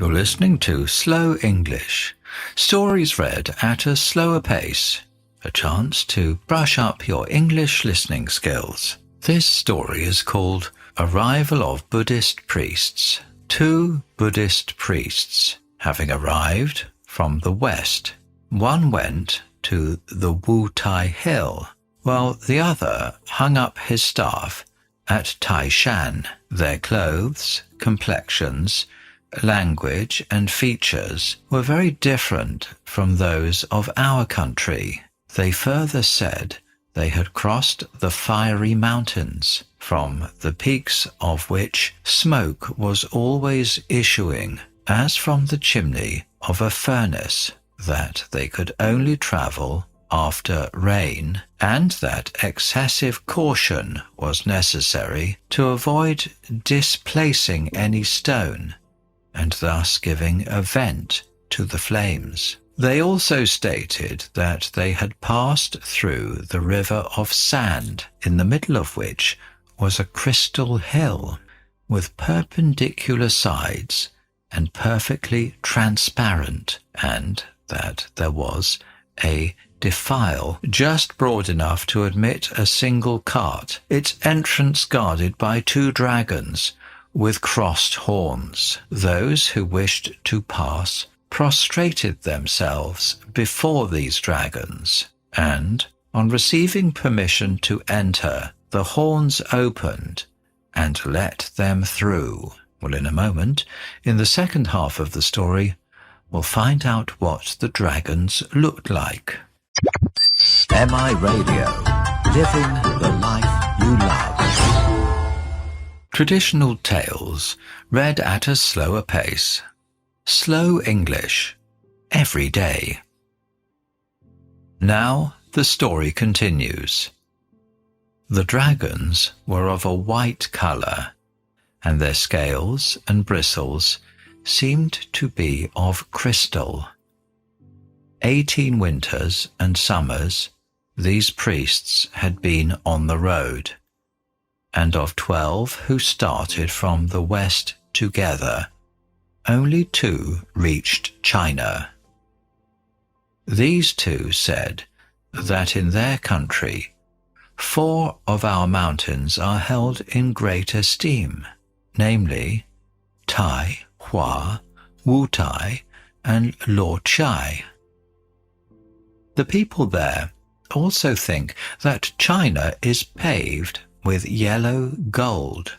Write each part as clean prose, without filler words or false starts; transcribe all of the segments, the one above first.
You're listening to Slow English, stories read at a slower pace, a chance to brush up your English listening skills. This story is called Arrival of Buddhist Priests. Two Buddhist priests, having arrived from the west, one went to the Wutai Hill, while the other hung up his staff at Taishan. Their clothes, complexions, language and features were very different from those of our country. They further said they had crossed the fiery mountains, from the peaks of which smoke was always issuing as from the chimney of a furnace, that they could only travel after rain, and that excessive caution was necessary to avoid displacing any stone and thus giving a vent to the flames. They also stated that they had passed through the river of sand, in the middle of which was a crystal hill with perpendicular sides and perfectly transparent, and that there was a defile just broad enough to admit a single cart, its entrance guarded by two dragons with crossed horns. Those who wished to pass prostrated themselves before these dragons, and, on receiving permission to enter, the horns opened and let them through. Well, in a moment, in the second half of the story, we'll find out what the dragons looked like. MI Radio, living the life you love. Traditional tales read at a slower pace. Slow English, every day. Now the story continues. The dragons were of a white colour, and their scales and bristles seemed to be of crystal. 18 winters and summers these priests had been on the road, and of 12 who started from the west together, only 2 reached China. These 2 said that in their country 4 of our mountains are held in great esteem, namely Tai, Hua, Wutai, and Luochai. The people there also think that China is paved with yellow gold.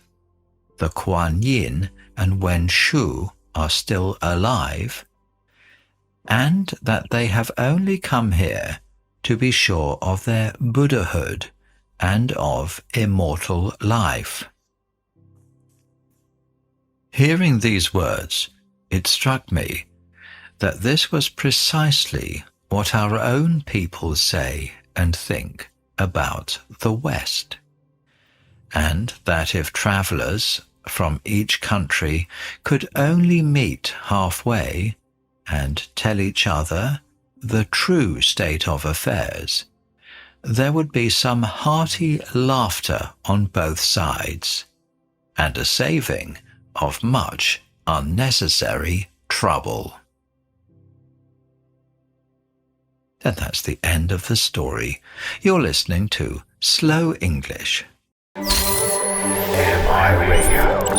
The Kuan Yin and Wen Shu are still alive, and that they have only come here to be sure of their Buddhahood and of immortal life. Hearing these words, it struck me that this was precisely what our own people say and think about the West, and that if travellers from each country could only meet halfway and tell each other the true state of affairs, there would be some hearty laughter on both sides, and a saving of much unnecessary trouble. And that's the end of the story. You're listening to Slow English. MI Radio.